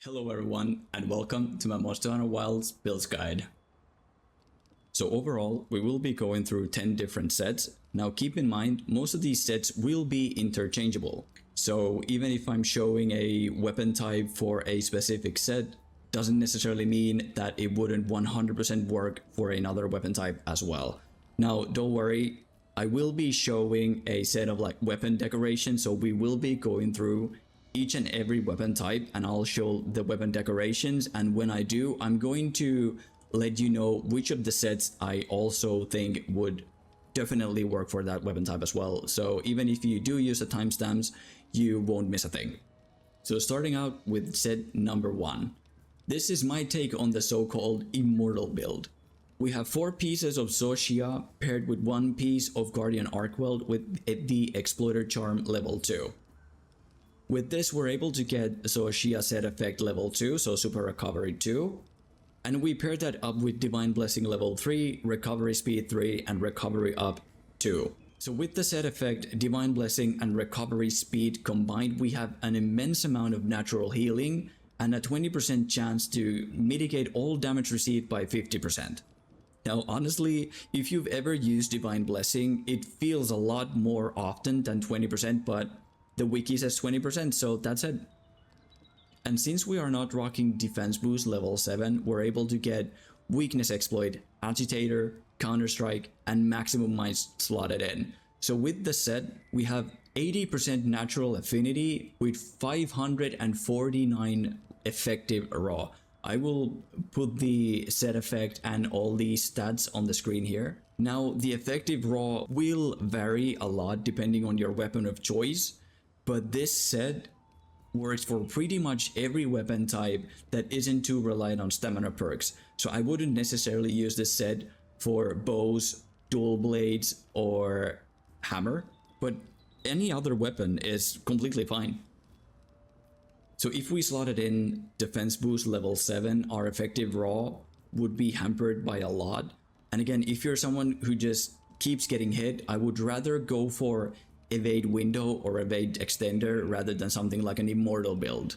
Hello everyone and welcome to my Monster Hunter Wilds builds guide. So overall we will be going through 10 different sets. Now keep in mind most of these sets will be interchangeable. So even if I'm showing a weapon type for a specific set, doesn't necessarily mean that it wouldn't 100% work for another weapon type as well. Now don't worry, I will be showing a set of like weapon decorations, so we will be going through each and every weapon type and I'll show the weapon decorations, and when I do I'm going to let you know which of the sets I also think would definitely work for that weapon type as well. So even if you do use the timestamps, you won't miss a thing. So starting out with set number 1. This is my take on the so-called Immortal Build. We have 4 pieces of Xochitl paired with 1 piece of Guardian Arcweld with the Exploiter Charm level 2. With this, we're able to get Xochitl set effect level 2, so super recovery 2. And we pair that up with Divine Blessing level 3, recovery speed 3, and recovery up 2. So with the set effect, Divine Blessing and recovery speed combined, we have an immense amount of natural healing and a 20% chance to mitigate all damage received by 50%. Now honestly, if you've ever used Divine Blessing, it feels a lot more often than 20%, but the wiki says 20%, so that's it. And since we are not rocking defense boost level 7, we're able to get weakness exploit, agitator, counter strike, and maximum might slotted in. So with the set, we have 80% natural affinity with 549 effective raw. I will put the set effect and all these stats on the screen here. Now the effective raw will vary a lot depending on your weapon of choice, but this set works for pretty much every weapon type that isn't too reliant on stamina perks. So I wouldn't necessarily use this set for bows, dual blades, or hammer, but any other weapon is completely fine. So if we slotted in defense boost level 7, our effective raw would be hampered by a lot. And again, if you're someone who just keeps getting hit, I would rather go for evade window or evade extender rather than something like an Immortal Build.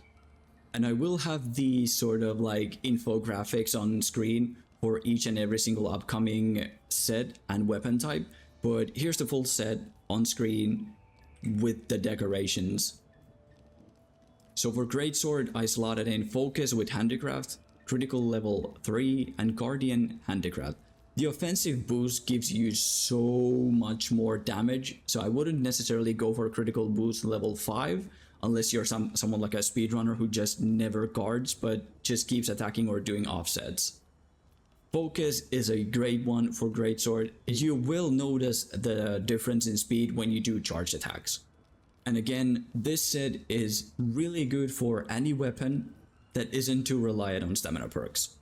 And I will have the sort of like infographics on screen for each and every single upcoming set and weapon type, but here's the full set on screen with the decorations. So for Greatsword, I slotted in Focus with Handicraft, Critical level 3, and Guardian Handicraft. The offensive boost gives you so much more damage, so I wouldn't necessarily go for critical boost level 5 unless you're someone like a speedrunner who just never guards but just keeps attacking or doing offsets. Focus is a great one for Greatsword. You will notice the difference in speed when you do charged attacks. And again, this set is really good for any weapon that isn't too reliant on stamina perks.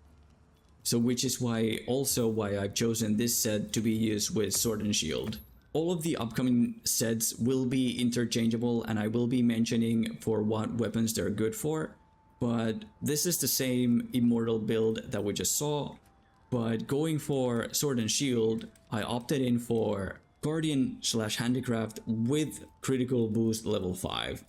So which is why I've chosen this set to be used with Sword and Shield. All of the upcoming sets will be interchangeable and I will be mentioning for what weapons they're good for, but this is the same Immortal Build that we just saw, but going for Sword and Shield, I opted in for Guardian/Handicraft with critical boost level 5.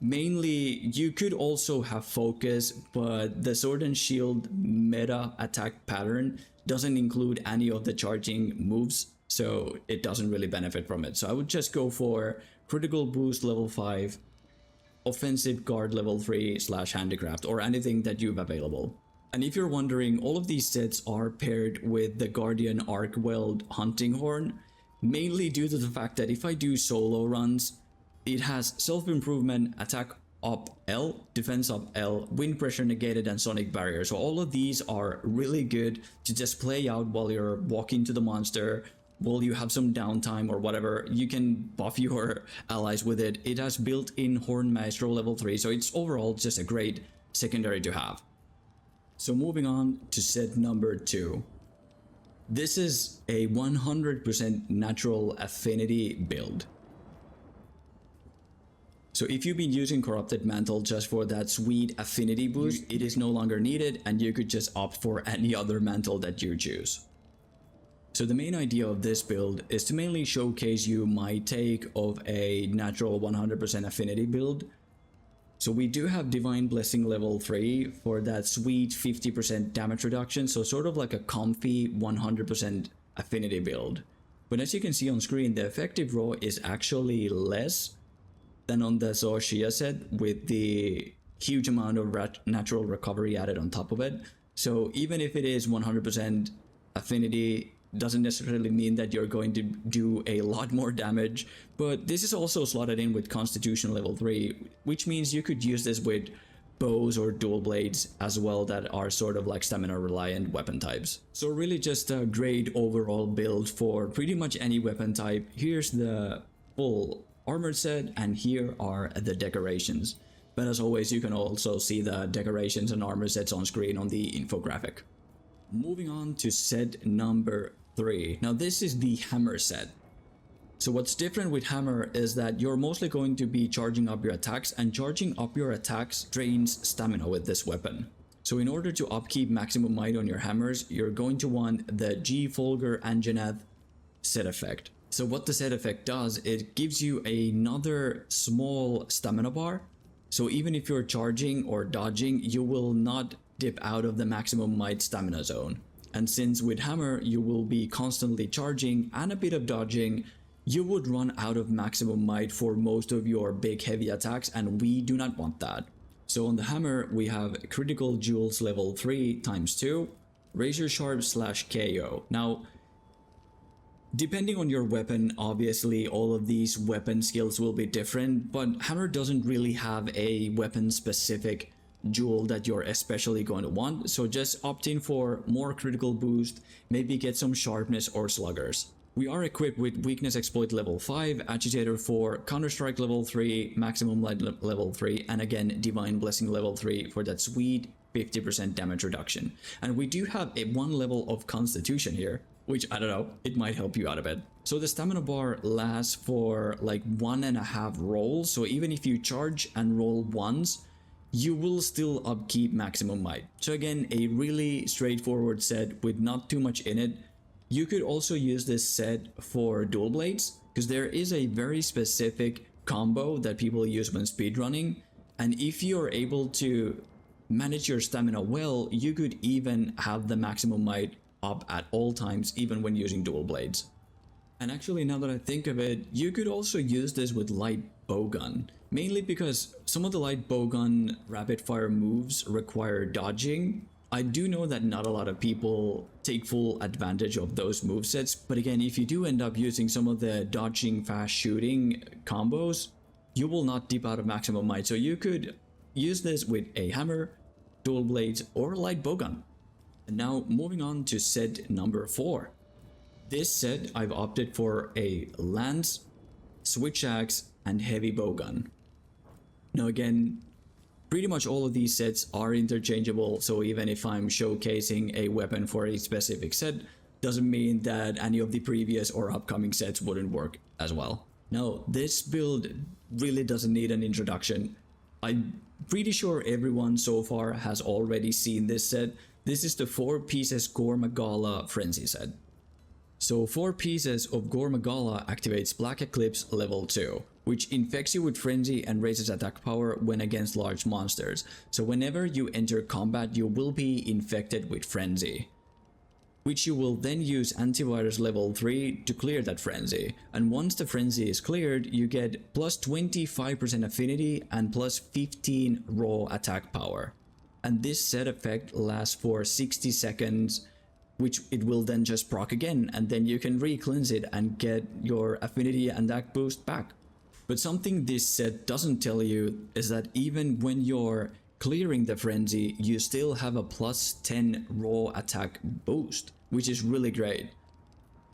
Mainly, you could also have Focus, but the Sword and Shield meta attack pattern doesn't include any of the charging moves, so it doesn't really benefit from it. So I would just go for critical boost level 5, offensive guard level 3/Handicraft, or anything that you have available. And if you're wondering, all of these sets are paired with the Guardian Arcweld Hunting Horn, mainly due to the fact that if I do solo runs, it has self-improvement, attack up L, defense up L, wind pressure negated, and sonic barrier. So all of these are really good to just play out while you're walking to the monster, while you have some downtime or whatever. You can buff your allies with it. It has built-in Horn Maestro level 3, so it's overall just a great secondary to have. So moving on to set number 2. This is a 100% natural affinity build. So if you've been using Corrupted Mantle just for that sweet affinity boost, it is no longer needed and you could just opt for any other mantle that you choose. So the main idea of this build is to mainly showcase you my take of a natural 100% affinity build. So we do have Divine Blessing level 3 for that sweet 50% damage reduction, so sort of like a comfy 100% affinity build. But as you can see on screen, the effective raw is actually less than on the Zoshia set with the huge amount of natural recovery added on top of it. So even if it is 100% affinity, doesn't necessarily mean that you're going to do a lot more damage, but this is also slotted in with Constitution level 3, which means you could use this with bows or dual blades as well that are sort of like stamina reliant weapon types. So really just a great overall build for pretty much any weapon type. Here's the full armor set and here are the decorations. But as always, you can also see the decorations and armor sets on screen on the infographic. Moving on to set number 3. Now this is the hammer set. So what's different with hammer is that you're mostly going to be charging up your attacks, and charging up your attacks drains stamina with this weapon. So in order to upkeep maximum might on your hammers, you're going to want the G Fulgur Anjanath set effect. So what the set effect does, it gives you another small stamina bar. So even if you're charging or dodging, you will not dip out of the maximum might stamina zone. And since with hammer you will be constantly charging and a bit of dodging, you would run out of maximum might for most of your big heavy attacks, and we do not want that. So on the hammer we have critical jewels level 3 times 2, razor sharp / KO. Now depending on your weapon, obviously all of these weapon skills will be different, but hammer doesn't really have a weapon specific jewel that you're especially going to want, so just opt in for more critical boost, maybe get some sharpness or sluggers. We are equipped with weakness exploit level 5, agitator 4, counter strike level 3, maximum light level 3, and again divine blessing level 3 for that sweet 50% damage reduction. And we do have a 1 level of constitution here, which I don't know, it might help you out a bit. So the stamina bar lasts for like 1.5 rolls, so even if you charge and roll once, you will still upkeep maximum might. So again, a really straightforward set with not too much in it. You could also use this set for dual blades, because there is a very specific combo that people use when speedrunning, and if you're able to manage your stamina well, you could even have the maximum might up at all times, even when using dual blades. And actually, now that I think of it, you could also use this with light bowgun, mainly because some of the light bowgun rapid fire moves require dodging. I do know that not a lot of people take full advantage of those movesets, but again, if you do end up using some of the dodging fast shooting combos, you will not dip out of maximum might. So you could use this with a hammer, dual blades, or light bowgun. And now moving on to set number 4. This set I've opted for a lance, switch axe, and heavy bowgun. Now again, pretty much all of these sets are interchangeable, so even if I'm showcasing a weapon for a specific set, doesn't mean that any of the previous or upcoming sets wouldn't work as well. Now this build really doesn't need an introduction. I'm pretty sure everyone so far has already seen this set. This is the 4 pieces Gore Magala Frenzy set. So 4 pieces of Gore Magala activates Black Eclipse level 2, which infects you with Frenzy and raises attack power when against large monsters. So whenever you enter combat, you will be infected with Frenzy, which you will then use Antivirus level 3 to clear that Frenzy. And once the Frenzy is cleared, you get plus 25% affinity and plus 15 raw attack power. And this set effect lasts for 60 seconds, which it will then just proc again, and then you can re-cleanse it and get your affinity and attack boost back. But something this set doesn't tell you is that even when you're clearing the Frenzy, you still have a plus 10 raw attack boost, which is really great.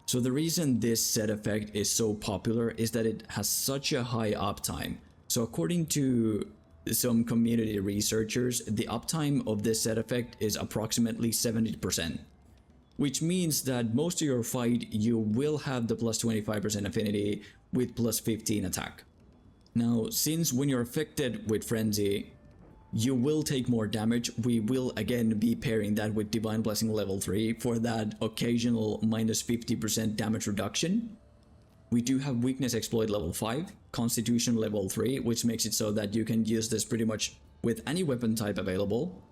So the reason this set effect is so popular is that it has such a high uptime. So according to some community researchers, the uptime of this set effect is approximately 70%, which means that most of your fight you will have the plus 25% affinity with plus 15 attack. Now, since when you're affected with Frenzy, you will take more damage, we will again be pairing that with Divine Blessing level 3 for that occasional minus 50% damage reduction. We do have Weakness Exploit level 5, Constitution level 3, which makes it so that you can use this pretty much with any weapon type available.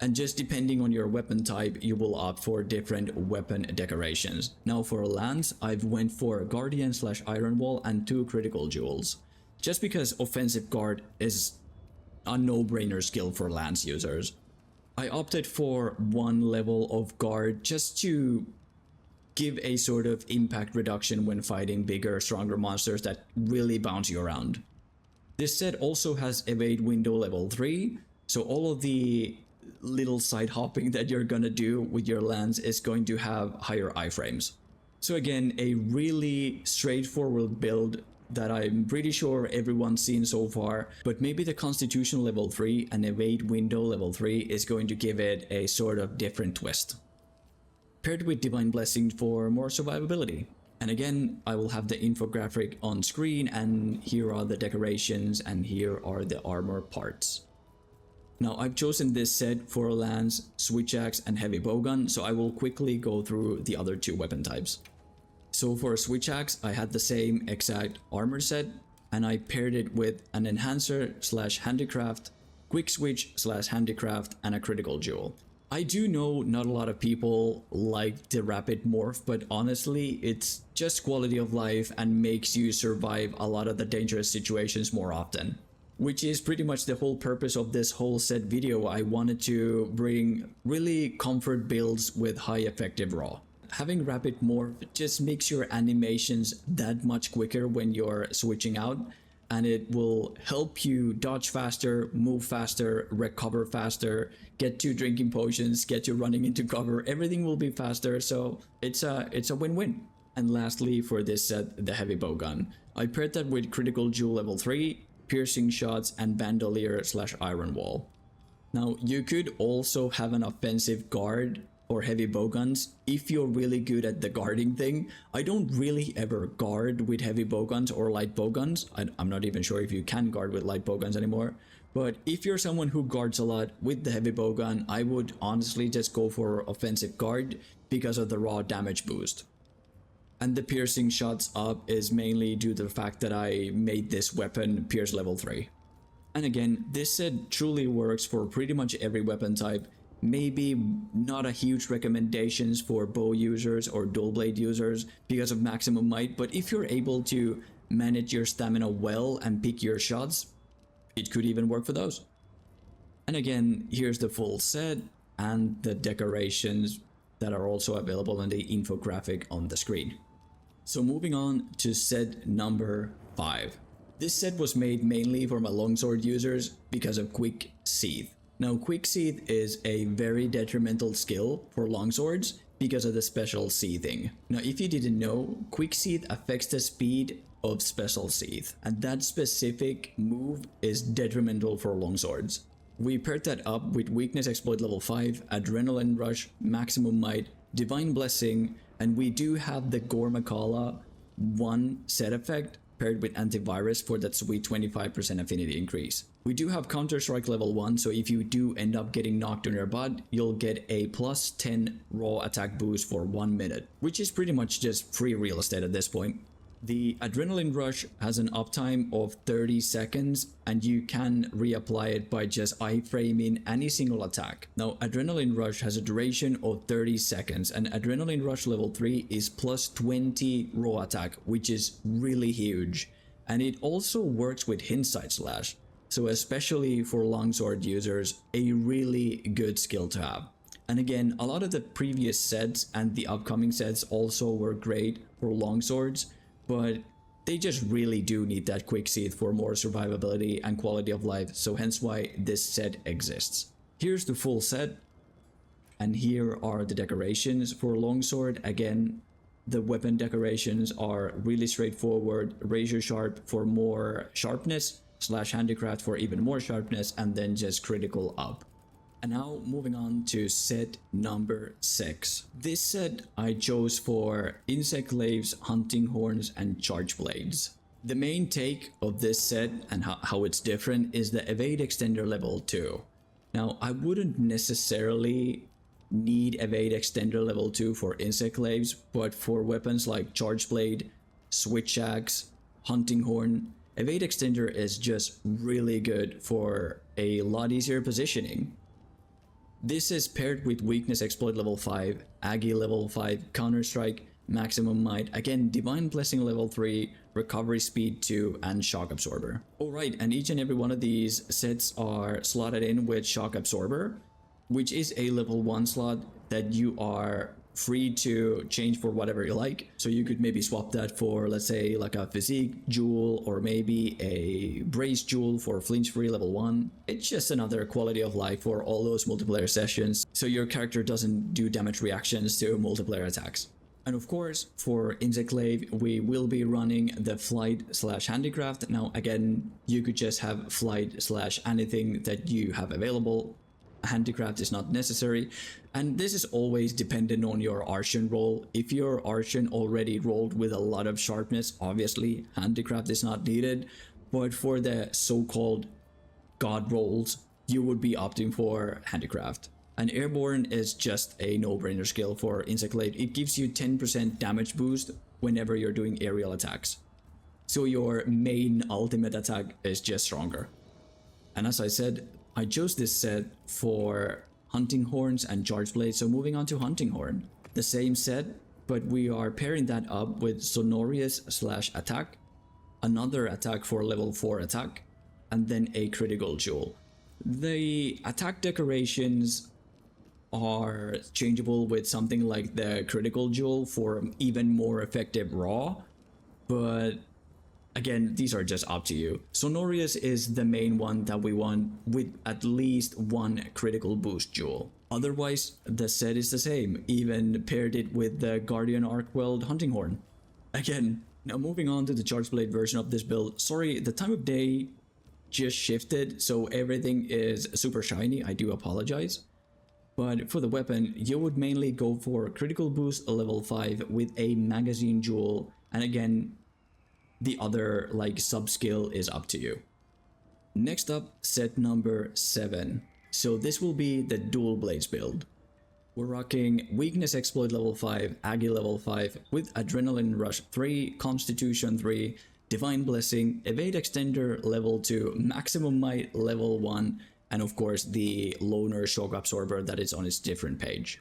And just depending on your weapon type, you will opt for different weapon decorations. Now for lance, I've went for Guardian / Iron Wall and 2 critical jewels. Just because offensive guard is a no-brainer skill for lance users. I opted for 1 level of guard just to give a sort of impact reduction when fighting bigger, stronger monsters that really bounce you around. This set also has evade window level 3, so all of the little side hopping that you're gonna do with your lance is going to have higher iframes. So again, a really straightforward build that I'm pretty sure everyone's seen so far, but maybe the Constitution level 3 and evade window level 3 is going to give it a sort of different twist. Paired with Divine Blessing for more survivability. And again, I will have the infographic on screen, and here are the decorations and here are the armor parts. Now I've chosen this set for lance, switch axe and heavy bowgun, so I will quickly go through the other 2 weapon types. So for switch axe, I had the same exact armor set, and I paired it with an enhancer / handicraft, quick switch / handicraft, and a critical jewel. I do know not a lot of people like the rapid morph, but honestly, it's just quality of life and makes you survive a lot of the dangerous situations more often. Which is pretty much the whole purpose of this whole set video. I wanted to bring really comfort builds with high effective raw. Having rapid morph just makes your animations that much quicker when you're switching out, and it will help you dodge faster, move faster, recover faster, get to drinking potions, get you running into cover. Everything will be faster, so it's a win-win. And lastly, for this set, the heavy bowgun. I paired that with critical jewel level 3, piercing shots, and bandolier / iron wall. Now you could also have an offensive guard or heavy bowguns if you're really good at the guarding thing. I don't really ever guard with heavy bowguns or light bowguns. I'm not even sure if you can guard with light bowguns anymore. But if you're someone who guards a lot with the heavy bowgun, I would honestly just go for offensive guard because of the raw damage boost. And the piercing shots up is mainly due to the fact that I made this weapon pierce level 3. And again, this set truly works for pretty much every weapon type. Maybe not a huge recommendations for bow users or dual blade users because of maximum might, but if you're able to manage your stamina well and pick your shots, it could even work for those. And again, here's the full set and the decorations that are also available in the infographic on the screen. So moving on to set number 5. This set was made mainly for my longsword users because of Quick Seethe. Now Quick Seethe is a very detrimental skill for longswords because of the special seething. Now if you didn't know, Quick Seethe affects the speed of special seethe, and that specific move is detrimental for longswords. We paired that up with Weakness Exploit level 5, Adrenaline Rush, Maximum Might, Divine Blessing, and we do have the Gore 1 set effect paired with Antivirus for that sweet 25% affinity increase. We do have Counter-Strike level 1, so if you do end up getting knocked on your butt, you'll get a plus 10 raw attack boost for 1 minute, which is pretty much just free real estate at this point. The Adrenaline Rush has an uptime of 30 seconds, and you can reapply it by just iframing any single attack. Now, Adrenaline Rush has a duration of 30 seconds, and Adrenaline Rush level 3 is plus 20 raw attack, which is really huge. And it also works with Hindsight Slash, so especially for longsword users, a really good skill to have. And again, a lot of the previous sets and the upcoming sets also were great for longswords, but they just really do need that Quick Seethe for more survivability and quality of life, so hence why this set exists. Here's the full set, and here are the decorations for longsword. Again, the weapon decorations are really straightforward, razor sharp for more sharpness, / handicraft for even more sharpness, and then just critical up. And now moving on to set number 6. This set I chose for insect glaives, hunting horns, and charge blades. The main take of this set and how it's different is the evade extender level 2. Now I wouldn't necessarily need evade extender level 2 for insect glaives, but for weapons like charge blade, switch axe, hunting horn. Evade extender is just really good for a lot easier positioning. This is paired with weakness exploit level 5, Aggie level 5, counter strike, maximum might, again divine blessing level 3, recovery speed 2, and shock absorber. Alright, and each and every one of these sets are slotted in with shock absorber, which is a level 1 slot that you are free to change for whatever you like. So you could maybe swap that for, let's say, like a physique jewel, or maybe a brace jewel for flinch free level 1. It's just another quality of life for all those multiplayer sessions, so your character doesn't do damage reactions to multiplayer attacks. And of course, for Insectlave, we will be running the flight/handicraft. Now again, you could just have flight/anything that you have available. Handicraft is not necessary, and this is always dependent on your Archon roll. If your Archon already rolled with a lot of sharpness, obviously handicraft is not needed, but for the so-called god rolls, you would be opting for handicraft. And airborne is just a no-brainer skill for Insectlave. It gives you 10% damage boost whenever you're doing aerial attacks, so your main ultimate attack is just stronger. And as I said, I chose this set for hunting horns and charge blades. So moving on to hunting horn, the same set, but we are pairing that up with Sonorous/attack, another attack for level 4 attack, and then a critical jewel. The attack decorations are changeable with something like the critical jewel for even more effective raw, but again, these are just up to you. Sonorous is the main one that we want, with at least one critical boost jewel. Otherwise, the set is the same, even paired it with the Guardian Arcweld Hunting Horn. Again, now moving on to the Charge Blade version of this build. Sorry, the time of day just shifted, so everything is super shiny. I do apologize. But for the weapon, you would mainly go for critical boost level 5 with a magazine jewel, and again, the other like sub skill is up to you. Next up, set number 7. So this will be the dual blades build. We're rocking weakness exploit level 5, Aggie level 5 with adrenaline rush 3, constitution 3, divine blessing, evade extender level 2, maximum might level 1, and of course the loner shock absorber that is on its different page.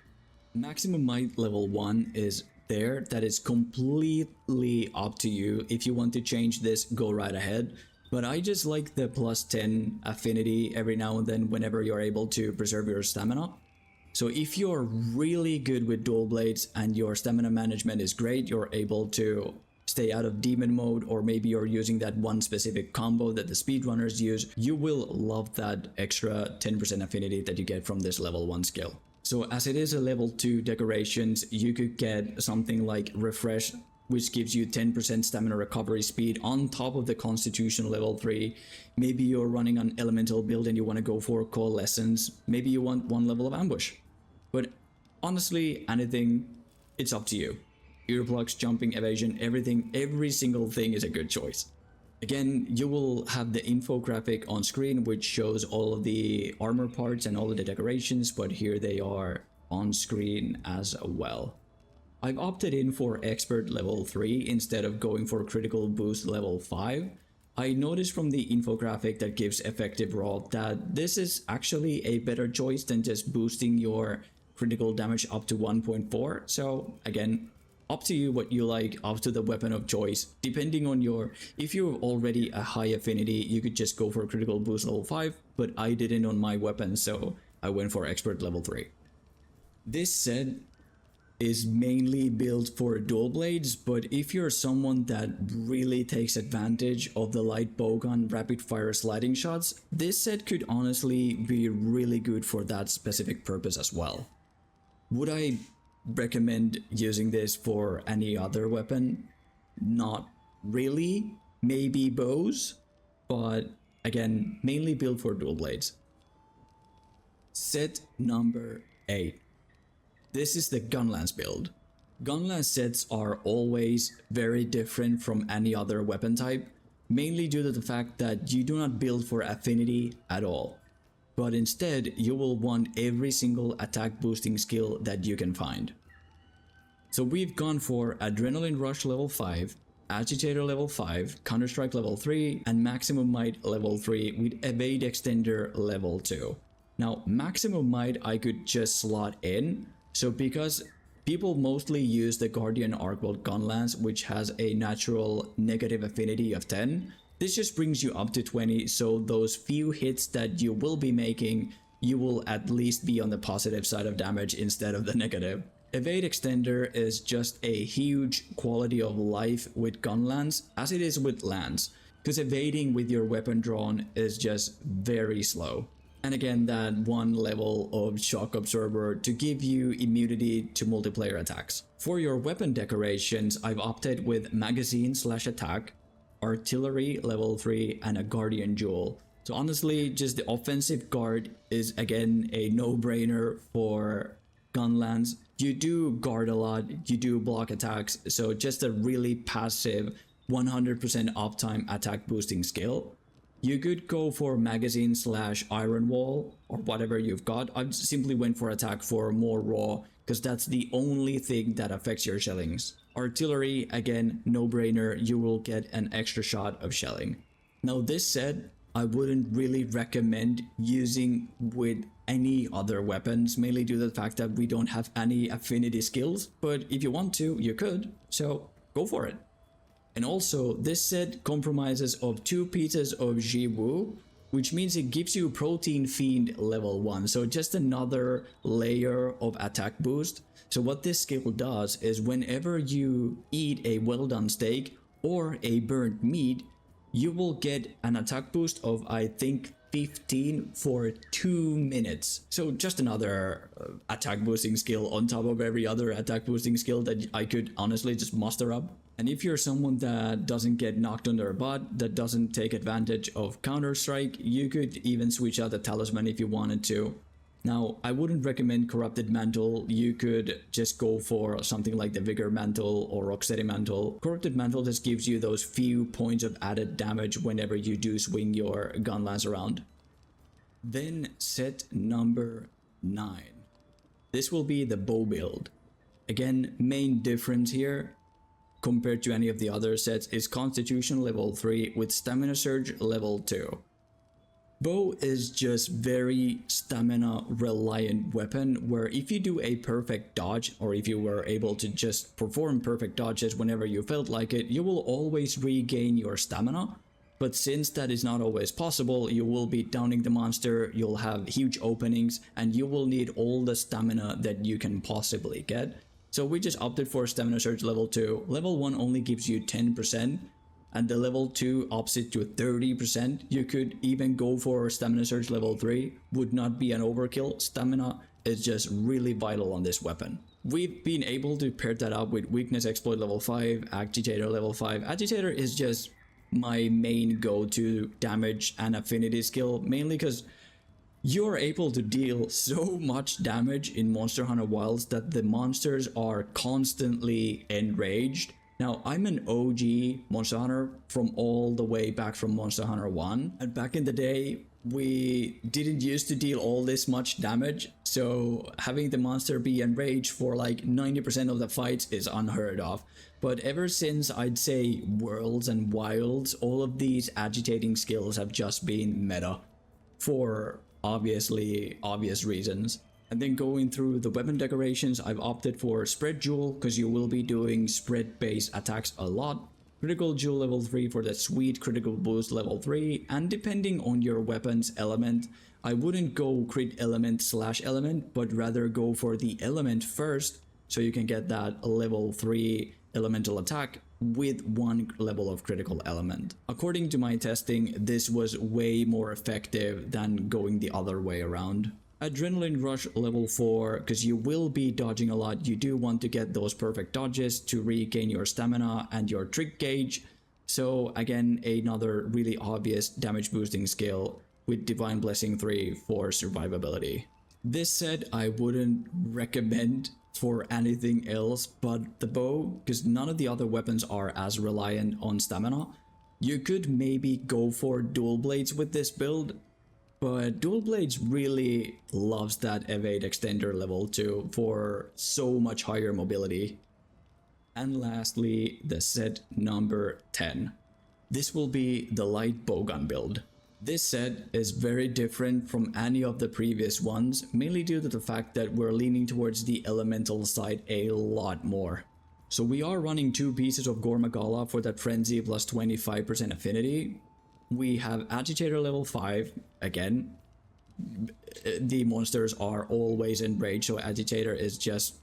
Maximum might level 1 is there. That is completely up to you. If you want to change this, go right ahead, but I just like the plus 10 affinity every now and then whenever you're able to preserve your stamina. So if you're really good with dual blades and your stamina management is great, you're able to stay out of demon mode, or maybe you're using that one specific combo that the speedrunners use, you will love that extra 10% affinity that you get from this level 1 skill. So as it is a level 2 decorations, you could get something like Refresh, which gives you 10% stamina recovery speed on top of the Constitution level 3. Maybe you're running an Elemental build and you want to go for Coalescence. Maybe you want one level of Ambush. But honestly, anything, it's up to you. Earplugs, jumping, evasion, everything, every single thing is a good choice. Again, you will have the infographic on screen which shows all of the armor parts and all of the decorations, but here they are on screen as well. I've opted in for expert level 3 instead of going for critical boost level 5. I noticed from the infographic that gives effective raw that this is actually a better choice than just boosting your critical damage up to 1.4. So again, up to you what you like, up to the weapon of choice. Depending on your, if you're already a high affinity, you could just go for critical boost level 5, but I didn't on my weapon, so I went for expert level 3. This set is mainly built for dual blades, but if you're someone that really takes advantage of the light bowgun rapid fire sliding shots, this set could honestly be really good for that specific purpose as well. Would I recommend using this for any other weapon? Not really. Maybe bows, but again, mainly built for dual blades. Set number 8. This is the Gunlance build. Gunlance sets are always very different from any other weapon type, mainly due to the fact that you do not build for affinity at all, but instead you will want every single attack boosting skill that you can find. So we've gone for Adrenaline Rush level 5, Agitator level 5, Counter-Strike level 3, and Maximum Might level 3 with Evade Extender level 2. Now, Maximum Might I could just slot in, so because people mostly use the Guardian Arcbolt Gunlance, which has a natural negative affinity of 10, this just brings you up to 20, so those few hits that you will be making, you will at least be on the positive side of damage instead of the negative. Evade Extender is just a huge quality of life with Gunlance, as it is with Lance, because evading with your weapon drawn is just very slow. And again, that one level of Shock Absorber to give you immunity to multiplayer attacks. For your weapon decorations, I've opted with Magazine/Attack, Artillery level 3, and a Guardian Jewel. So honestly, just the offensive guard is again a no-brainer for Gunlance. You do guard a lot, you do block attacks, so just a really passive 100% uptime attack boosting skill. You could go for Magazine/Iron Wall or whatever you've got. I simply went for attack for more raw because that's the only thing that affects your shellings. Artillery, again, no-brainer, you will get an extra shot of shelling. Now this said, I wouldn't really recommend using with any other weapons, mainly due to the fact that we don't have any affinity skills, but if you want to, you could, so go for it. And also, this set compromises of 2 pieces of Jiwu, which means it gives you Protein Fiend level 1, so just another layer of attack boost. So what this skill does is whenever you eat a well done steak or a burnt meat, you will get an attack boost of, I think, 15 for 2 minutes. So just another attack boosting skill on top of every other attack boosting skill that I could honestly just muster up. And if you're someone that doesn't get knocked on their butt, that doesn't take advantage of Counter-Strike, you could even switch out the Talisman if you wanted to. Now, I wouldn't recommend Corrupted Mantle. You could just go for something like the Vigor Mantle or Rocksteady Mantle. Corrupted Mantle just gives you those few points of added damage whenever you do swing your Gunlance around. Then set number 9. This will be the Bow build. Again, main difference here compared to any of the other sets is Constitution level 3 with Stamina Surge level 2. Bow is just very stamina reliant weapon where if you do a perfect dodge or if you were able to just perform perfect dodges whenever you felt like it, you will always regain your stamina. But since that is not always possible, you will be downing the monster, you'll have huge openings, and you will need all the stamina that you can possibly get. So we just opted for Stamina Surge level 2. Level 1 only gives you 10%. And the level 2 ups it to 30%. You could even go for Stamina Surge level 3, would not be an overkill. Stamina is just really vital on this weapon. We've been able to pair that up with Weakness Exploit level 5, Agitator level 5. Agitator is just my main go-to damage and affinity skill, mainly because you're able to deal so much damage in Monster Hunter Wilds that the monsters are constantly enraged. Now, I'm an OG Monster Hunter from all the way back from Monster Hunter 1, and back in the day, we didn't used to deal all this much damage, so having the monster be enraged for like 90% of the fights is unheard of. But ever since, I'd say, Worlds and Wilds, all of these agitating skills have just been meta, for obviously obvious reasons. And then going through the weapon decorations, I've opted for Spread Jewel because you will be doing spread-based attacks a lot. Critical Jewel level 3 for that sweet critical boost level 3. And depending on your weapon's element, I wouldn't go crit element/element, but rather go for the element first so you can get that level 3 elemental attack with 1 level of critical element. According to my testing, this was way more effective than going the other way around. Adrenaline Rush level 4, because you will be dodging a lot. You do want to get those perfect dodges to regain your stamina and your trick gauge. So again, another really obvious damage boosting skill with Divine Blessing 3 for survivability. This said, I wouldn't recommend for anything else but the bow, because none of the other weapons are as reliant on stamina. You could maybe go for dual blades with this build, but Dual Blades really loves that Evade Extender level 2 for so much higher mobility. And lastly, the set number 10. This will be the Light Bowgun build. This set is very different from any of the previous ones, mainly due to the fact that we're leaning towards the elemental side a lot more. So we are running 2 pieces of Gore for that Frenzy plus 25% affinity. We have Agitator level 5, again. The monsters are always enraged, so Agitator is just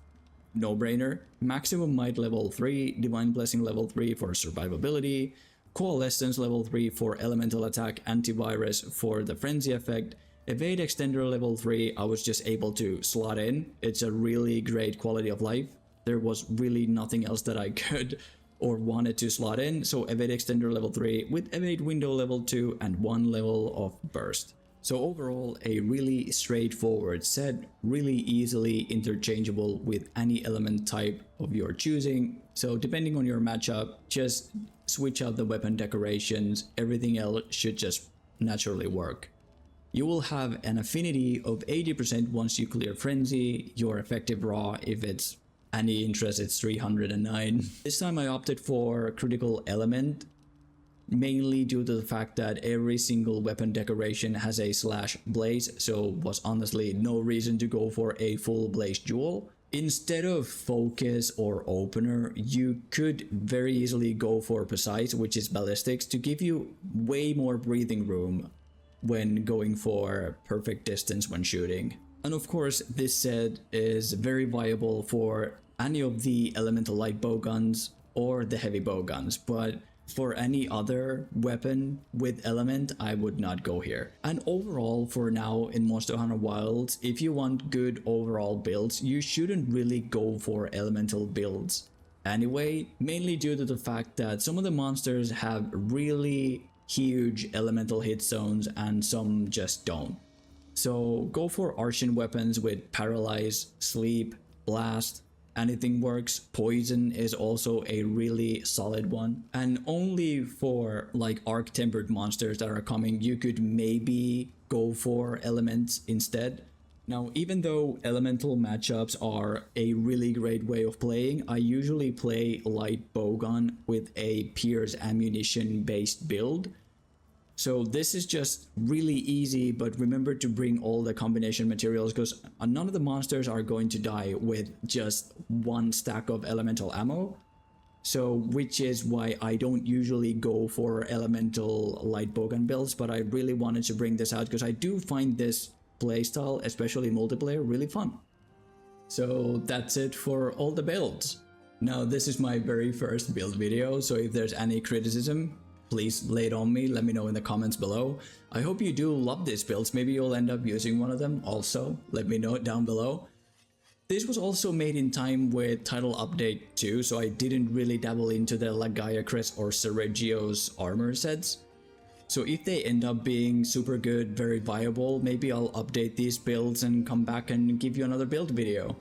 no-brainer. Maximum Might level 3, Divine Blessing level 3 for survivability, Coalescence level 3 for elemental attack, Antivirus for the frenzy effect, Evade Extender level 3 I was just able to slot in. It's a really great quality of life. There was really nothing else that I could or wanted to slot in, so Evade Extender level 3 with Evade Window level 2 and 1 level of Burst. So overall, a really straightforward set, really easily interchangeable with any element type of your choosing. So depending on your matchup, just switch out the weapon decorations, everything else should just naturally work. You will have an affinity of 80% once you clear Frenzy. Your effective raw, if it's any interest, it's 309. This time I opted for critical element, mainly due to the fact that every single weapon decoration has a slash blaze, so was honestly no reason to go for a full blaze jewel. Instead of focus or opener, you could very easily go for precise, which is ballistics, to give you way more breathing room when going for perfect distance when shooting. And of course, this set is very viable for any of the elemental light bowguns or the heavy bowguns, but for any other weapon with element, I would not go here. And overall, for now in Monster Hunter Wilds, if you want good overall builds, you shouldn't really go for elemental builds anyway, mainly due to the fact that some of the monsters have really huge elemental hit zones and some just don't. So go for Archon weapons with Paralyze, Sleep, Blast. Anything works. Poison is also a really solid one, and only for like arc tempered monsters that are coming you could maybe go for elements instead. Now, even though elemental matchups are a really great way of playing, I usually play light bowgun with a Pierce ammunition based build. So this is just really easy, but remember to bring all the combination materials because none of the monsters are going to die with just 1 stack of elemental ammo. So which is why I don't usually go for elemental light bowgun builds, but I really wanted to bring this out because I do find this playstyle, especially multiplayer, really fun. So that's it for all the builds. Now this is my very first build video, so if there's any criticism, please lay it on me, let me know in the comments below. I hope you do love these builds, maybe you'll end up using one of them also, let me know it down below. This was also made in time with Title Update 2, so I didn't really dabble into the Lagiacrest or Seregrios armor sets. So if they end up being super good, very viable, maybe I'll update these builds and come back and give you another build video.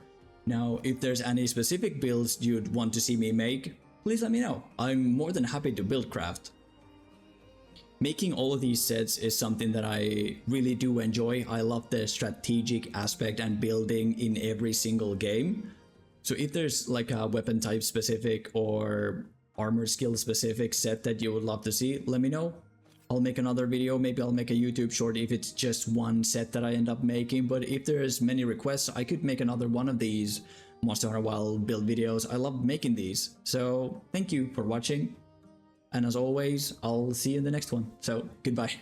Now, if there's any specific builds you'd want to see me make, please let me know. I'm more than happy to build craft. Making all of these sets is something that I really do enjoy. I love the strategic aspect and building in every single game. So if there's like a weapon type specific or armor skill specific set that you would love to see, let me know. I'll make another video, maybe I'll make a YouTube short if it's just one set that I end up making, but if there's many requests, I could make another one of these Monster Hunter Wild build videos. I love making these. So thank you for watching. And as always, I'll see you in the next one. So, goodbye.